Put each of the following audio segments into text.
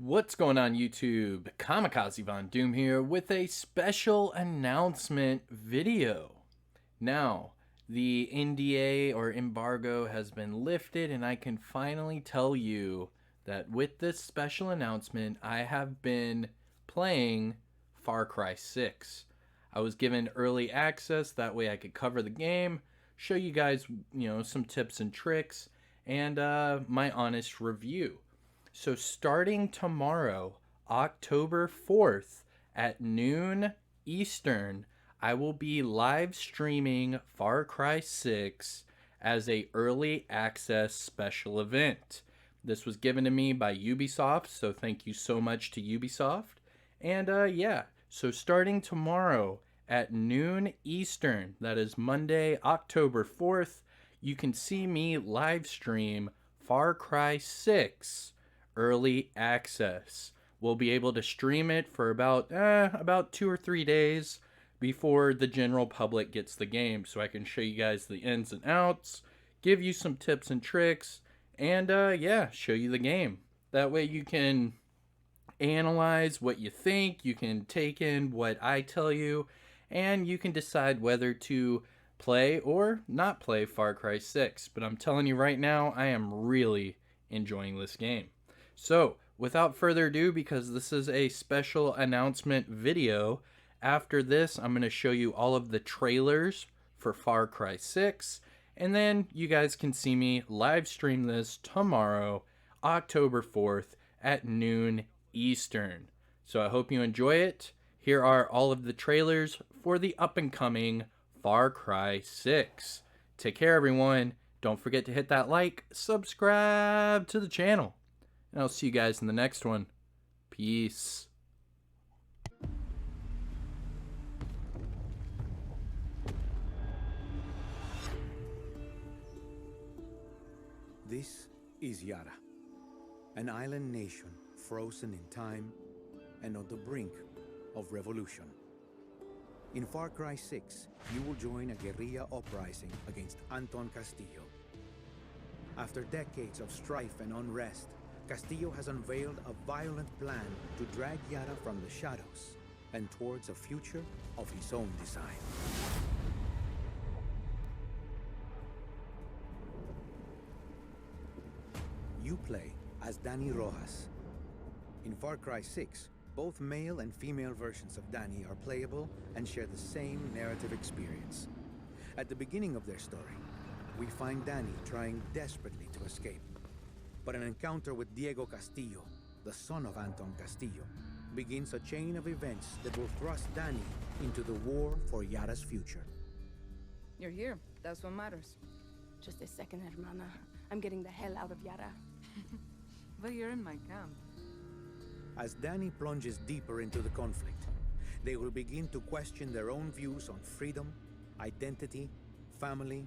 What's going on YouTube? Kamikazevondoom here with a special announcement video. Now, the NDA or embargo has been lifted and I can finally tell you that with this special announcement, I have been playing Far Cry 6. I was given early access, that way I could cover the game, show you guys, some tips and tricks, and my honest review. So starting tomorrow, October 4th at noon Eastern, I will be live streaming Far Cry 6 as a early access special event. This was given to me by Ubisoft, so thank you so much to Ubisoft. And so starting tomorrow at noon Eastern, that is Monday, October 4th, you can see me live stream Far Cry 6 early access. We'll be able to stream it for about 2 or 3 days before the general public gets the game, so I can show you guys the ins and outs, give you some tips and tricks, and show you the game. That way you can analyze what you think, you can take in what I tell you, and you can decide whether to play or not play Far Cry 6. But I'm telling you right now, I am really enjoying this game. So, without further ado, because this is a special announcement video, after this I'm going to show you all of the trailers for Far Cry 6, and then you guys can see me live stream this tomorrow, October 4th at noon Eastern. So I hope you enjoy it. Here are all of the trailers for the up-and-coming Far Cry 6. Take care, everyone. Don't forget to hit that like, subscribe to the channel. And I'll see you guys in the next one. Peace. This is Yara, an island nation frozen in time and on the brink of revolution. In Far Cry 6, you will join a guerrilla uprising against Anton Castillo. After decades of strife and unrest, Castillo has unveiled a violent plan to drag Yara from the shadows and towards a future of his own design. You play as Danny Rojas. In Far Cry 6, both male and female versions of Danny are playable and share the same narrative experience. At the beginning of their story, we find Danny trying desperately to escape. But an encounter with Diego Castillo, the son of Anton Castillo, begins a chain of events that will thrust Danny into the war for Yara's future. You're here. That's what matters. Just a second, hermana. I'm getting the hell out of Yara. But you're in my camp. As Danny plunges deeper into the conflict, they will begin to question their own views on freedom, identity, family,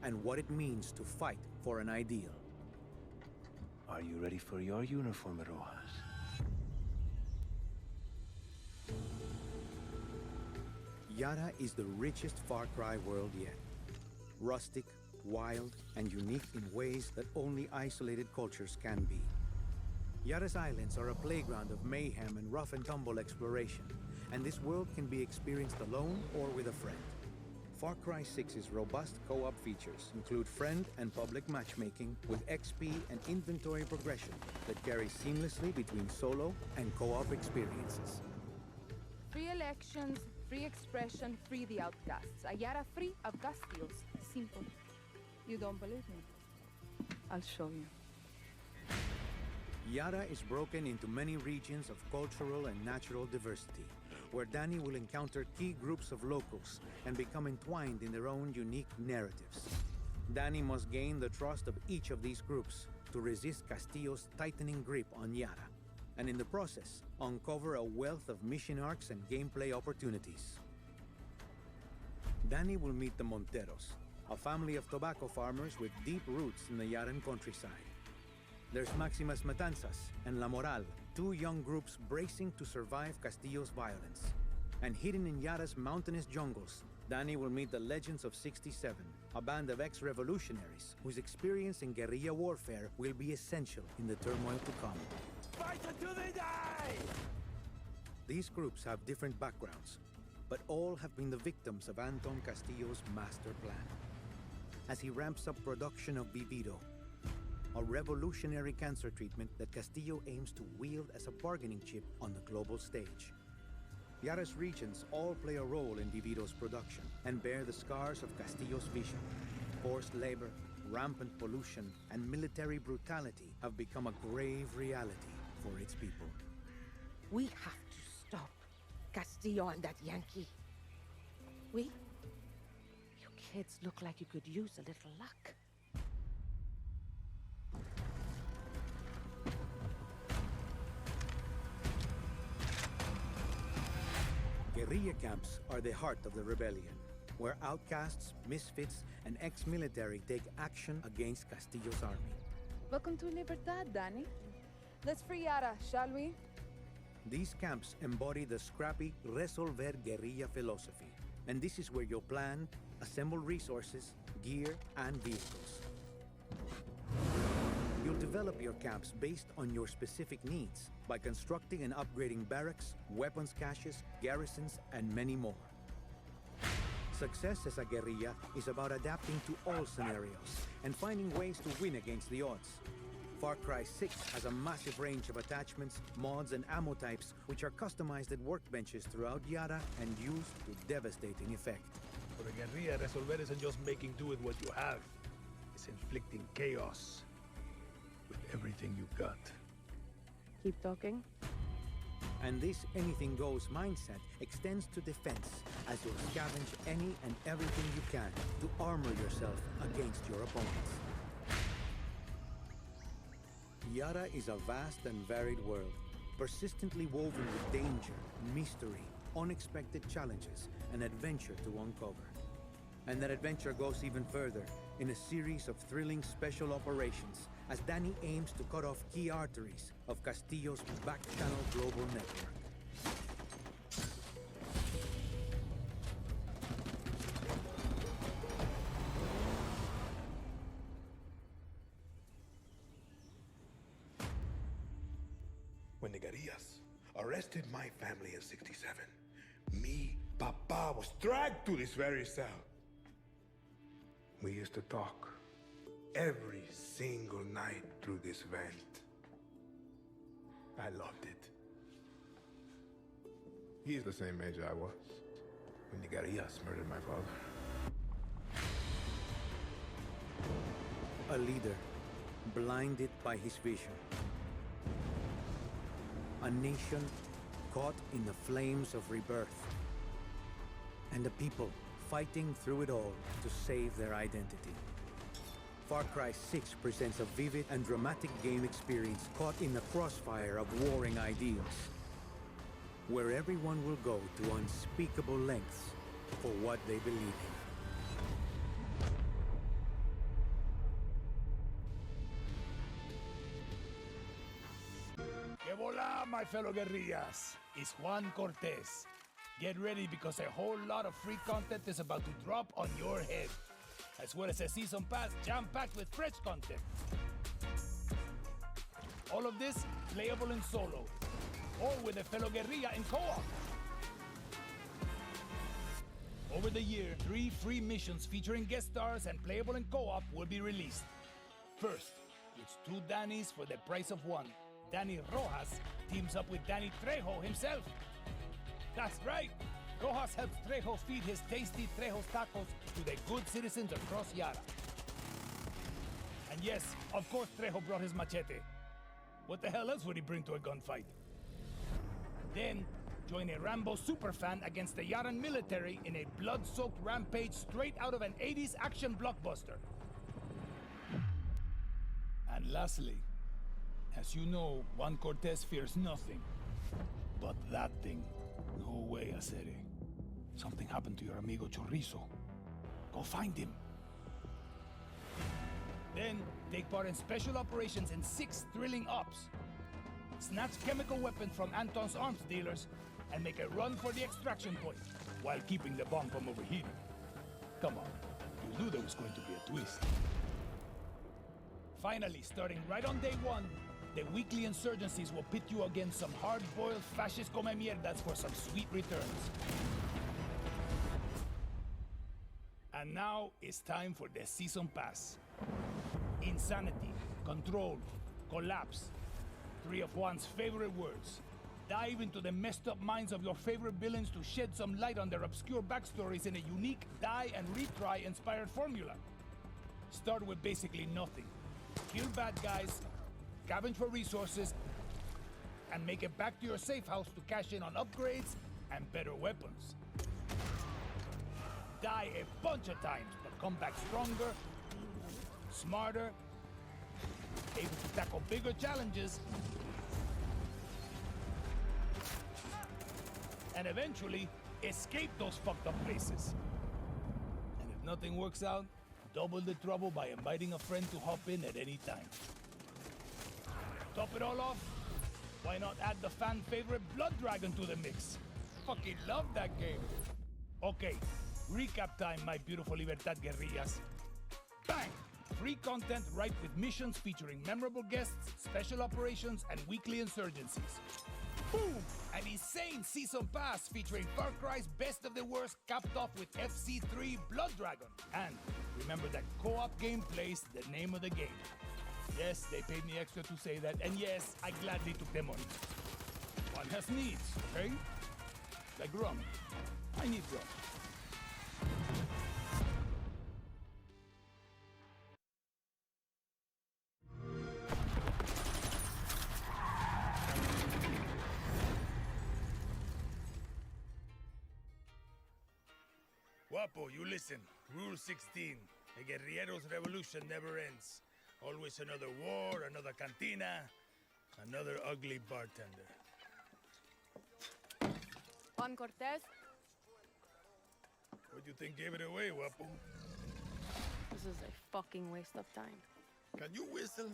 and what it means to fight for an ideal. Are you ready for your uniform, Rojas? Yara is the richest Far Cry world yet. Rustic, wild, and unique in ways that only isolated cultures can be. Yara's islands are a playground of mayhem and rough-and-tumble exploration, and this world can be experienced alone or with a friend. Far Cry 6's robust co-op features include friend and public matchmaking with XP and inventory progression that carries seamlessly between solo and co-op experiences. Free elections, free expression, free the outcasts. A Yara free of Castillos. Simple. You don't believe me? I'll show you. Yara is broken into many regions of cultural and natural diversity, where Danny will encounter key groups of locals and become entwined in their own unique narratives. Danny must gain the trust of each of these groups to resist Castillo's tightening grip on Yara, and in the process, uncover a wealth of mission arcs and gameplay opportunities. Danny will meet the Monteros, a family of tobacco farmers with deep roots in the Yaran countryside. There's Maximas Matanzas and La Moral, two young groups bracing to survive Castillo's violence. And hidden in Yara's mountainous jungles, Danny will meet the Legends of 67, a band of ex-revolutionaries whose experience in guerrilla warfare will be essential in the turmoil to come. fight until they die! These groups have different backgrounds, but all have been the victims of Anton Castillo's master plan. As he ramps up production of Vivido, a revolutionary cancer treatment that Castillo aims to wield as a bargaining chip on the global stage. Yara's regions all play a role in Vivido's production and bear the scars of Castillo's vision. Forced labor, rampant pollution, and military brutality have become a grave reality for its people. We have to stop Castillo and that Yankee. You kids look like you could use a little luck. Guerrilla camps are the heart of the rebellion, where outcasts, misfits, and ex-military take action against Castillo's army. Welcome to Libertad, Danny. Let's free Yara, shall we? These camps embody the scrappy resolver guerrilla philosophy, and this is where you'll plan, assemble resources, gear, and vehicles. You'll develop your camps based on your specific needs by constructing and upgrading barracks, weapons caches, garrisons, and many more. Success as a guerrilla is about adapting to all scenarios and finding ways to win against the odds. Far Cry 6 has a massive range of attachments, mods, and ammo types which are customized at workbenches throughout Yara and used to devastating effect. For a guerrilla, resolver isn't just making do with what you have. It's inflicting chaos with everything you got. Keep talking. And this anything-goes mindset extends to defense, as you'll scavenge any and everything you can to armor yourself against your opponents. Yara is a vast and varied world, persistently woven with danger, mystery, unexpected challenges, and adventure to uncover. And that adventure goes even further in a series of thrilling special operations as Danny aims to cut off key arteries of Castillo's back-channel global network. When the guerrillas arrested my family in '67, me, Papa, was dragged to this very cell. We used to talk every single night through this vent. I loved it. He's the same age I was when the guerrillas murdered my father. A leader, blinded by his vision. A nation caught in the flames of rebirth. And the people fighting through it all to save their identity. Far Cry 6 presents a vivid and dramatic game experience caught in the crossfire of warring ideals, where everyone will go to unspeakable lengths for what they believe in. Que vola, my fellow guerrillas! It's Juan Cortez. Get ready because a whole lot of free content is about to drop on your head, as well as a season pass jam-packed with fresh content. All of this playable in solo, or with a fellow guerrilla in co-op. Over the year, 3 free missions featuring guest stars and playable in co-op will be released. First, it's 2 Dannys for the price of 1. Danny Rojas teams up with Danny Trejo himself. That's right! Rojas helps Trejo feed his tasty Trejo's tacos to the good citizens across Yara. And yes, of course Trejo brought his machete. What the hell else would he bring to a gunfight? Then, join a Rambo superfan against the Yaran military in a blood-soaked rampage straight out of an 80s action blockbuster. And lastly, as you know, Juan Cortez fears nothing but that thing. No way, Acere. Something happened to your amigo Chorizo. Go find him. Then, take part in special operations in 6 thrilling ops. Snatch chemical weapons from Anton's arms dealers and make a run for the extraction point while keeping the bomb from overheating. Come on, you knew there was going to be a twist. Finally, starting right on day 1, the weekly insurgencies will pit you against some hard-boiled fascist come mierdas for some sweet returns. And now it's time for the season pass. Insanity, control, collapse. Three of Juan's favorite words. Dive into the messed up minds of your favorite villains to shed some light on their obscure backstories in a unique die and retry inspired formula. Start with basically nothing. Kill bad guys, scavenge for resources, and make it back to your safe house to cash in on upgrades and better weapons. Die a bunch of times, but come back stronger, smarter, able to tackle bigger challenges, and eventually escape those fucked up places. And if nothing works out, double the trouble by inviting a friend to hop in at any time. Top it all off, why not add the fan favorite Blood Dragon to the mix? Fucking love that game. Okay, recap time, my beautiful Libertad guerrillas. Bang! Free content right with missions featuring memorable guests, special operations, and weekly insurgencies. Boom! An insane season pass featuring Far Cry's best of the worst, capped off with FC3 Blood Dragon. And remember that co-op gameplay's the name of the game. Yes, they paid me extra to say that, and yes, I gladly took their money. One has needs, okay? Like rum. I need rum. Guapo, you listen. Rule 16. A guerrillero's revolution never ends. Always another war, another cantina, another ugly bartender. Juan Cortez, What do you think gave it away, Guapo? this is a fucking waste of time. Can you whistle?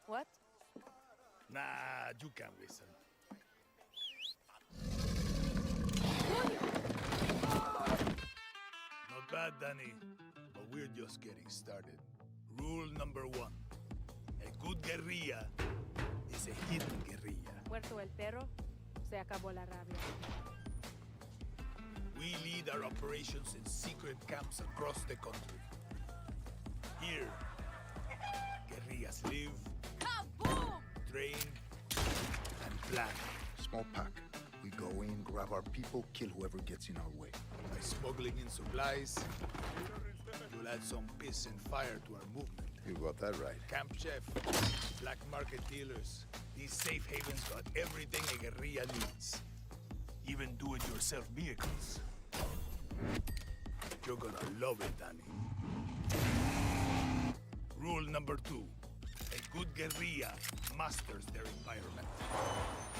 What? Nah, you can't whistle. Not bad, Danny, but we're just getting started. Rule number 1. A good guerrilla is a hidden guerrilla. Muerto el perro, se acabó la rabia. We lead our operations in secret camps across the country. Here, guerrillas live, train, and plan. Small pack. We go in, grab our people, kill whoever gets in our way. By smuggling in supplies, we'll add some piss and fire to our movement. You got that right. Camp chef, black market dealers. These safe havens got everything a guerrilla needs. Even do-it-yourself vehicles. You're gonna love it, Danny. Rule number 2. A good guerrilla masters their environment.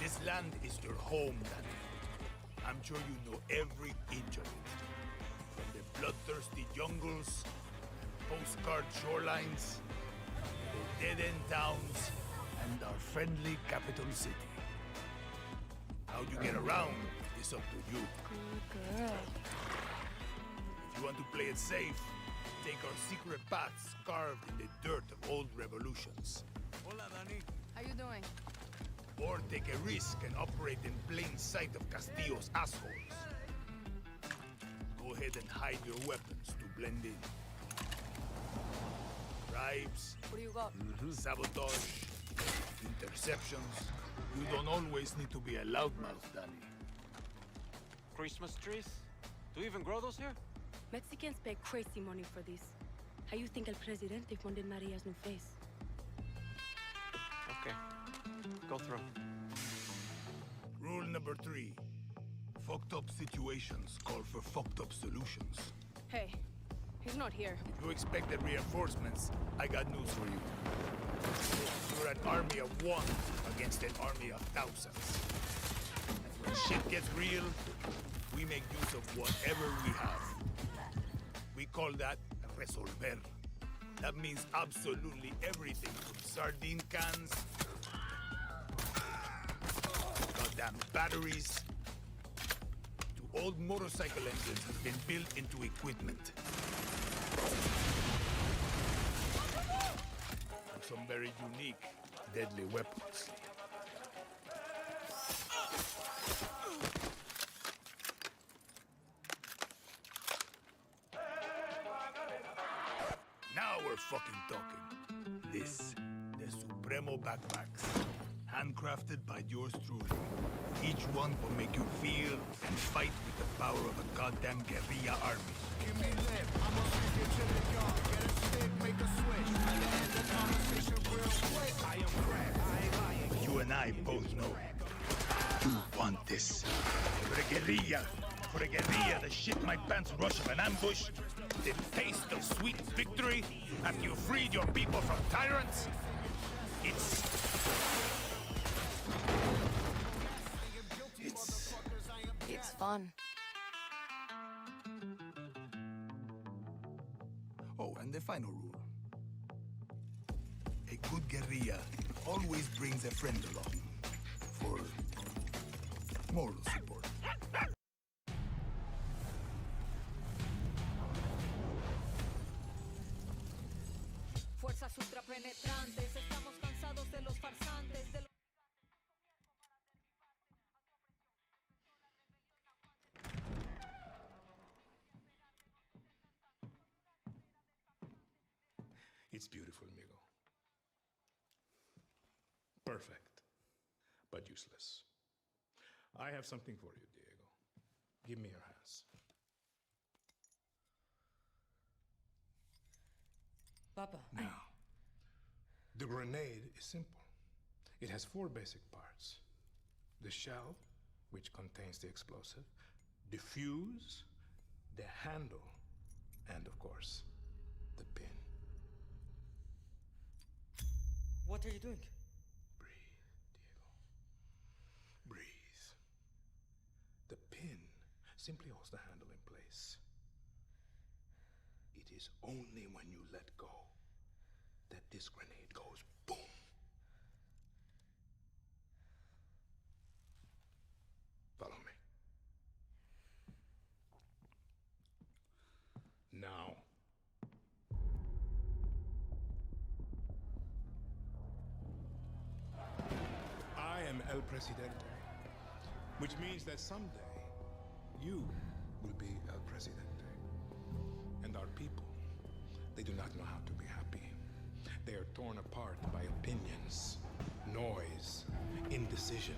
This land is your home, Danny. I'm sure you know every inch of it. From the bloodthirsty jungles, postcard shorelines, the dead-end towns, and our friendly capital city. How you get around is up to you. Good girl. If you want to play it safe, take our secret paths carved in the dirt of old revolutions. Hola, Dani. How you doing? Or take a risk and operate in plain sight of Castillo's assholes. Go ahead and hide your weapons to blend in. Bribes, What do you got? sabotage, interceptions. You don't always need to be a loudmouth, Danny. Christmas trees? Do you even grow those here? Mexicans pay crazy money for this. How you think El Presidente funded Maria's new face? Okay. Go through. Rule number 3. Fucked up situations call for fucked up solutions. Hey, he's not here. If you expected reinforcements, I got news for you. You're an army of one against an army of thousands. And when shit gets real, we make use of whatever we have. We call that resolver. That means absolutely everything from sardine cans, goddamn batteries, to old motorcycle engines has been built into equipment. And some very unique deadly weapons. Now we're fucking talking. This, the Supremo backpacks. Handcrafted by yours truly. Each one will make you feel and fight with the power of a goddamn guerrilla army. Give me lip, I'ma take it to the yard. Get a stick, make a switch. And end the conversation real quick. I am cracked, I ain't lying. You and I both know. You want this. For the guerrilla. For the guerrilla, the shit my pants rush of an ambush. The taste of sweet victory after you freed your people from tyrants. It's fun. Oh, and the final rule. A good guerrilla always brings a friend along for moral support. Fuerzas ultrapenetrantes, estamos cansados de los farsantes, de los... It's beautiful, amigo. Perfect, but useless. I have something for you, Diego. Give me your hands. Papa. Now, the grenade is simple. It has 4 basic parts. The shell, which contains the explosive, the fuse, the handle, and of course, the pin. What are you doing? Breathe, Diego. Breathe. The pin simply holds the handle in place. It is only when you let go that this grenade goes boom. Follow me. Now. I am El Presidente, which means that someday you will be El Presidente. And our people, they do not know how to be happy. They are torn apart by opinions, noise, indecision,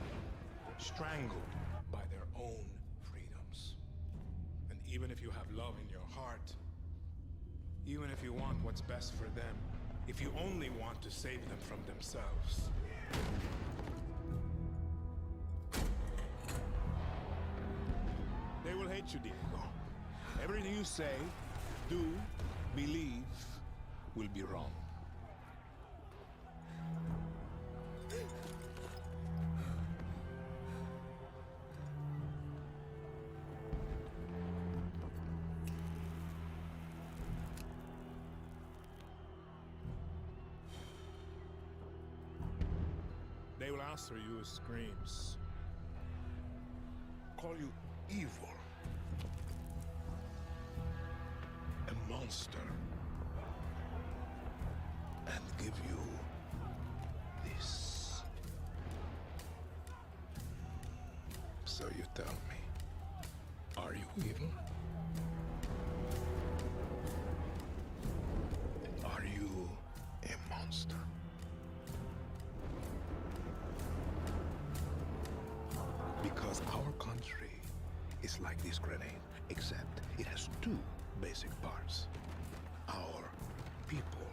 strangled by their own freedoms. And even if you have love in your heart, even if you want what's best for them, if you only want to save them from themselves, they will hate you, Diego. Everything you say, do, believe, will be wrong. They will answer you with screams, call you evil, a monster, and give you this. So you tell me, are you evil? Are you a monster? Because our country is like this grenade, except it has 2 basic parts. Our people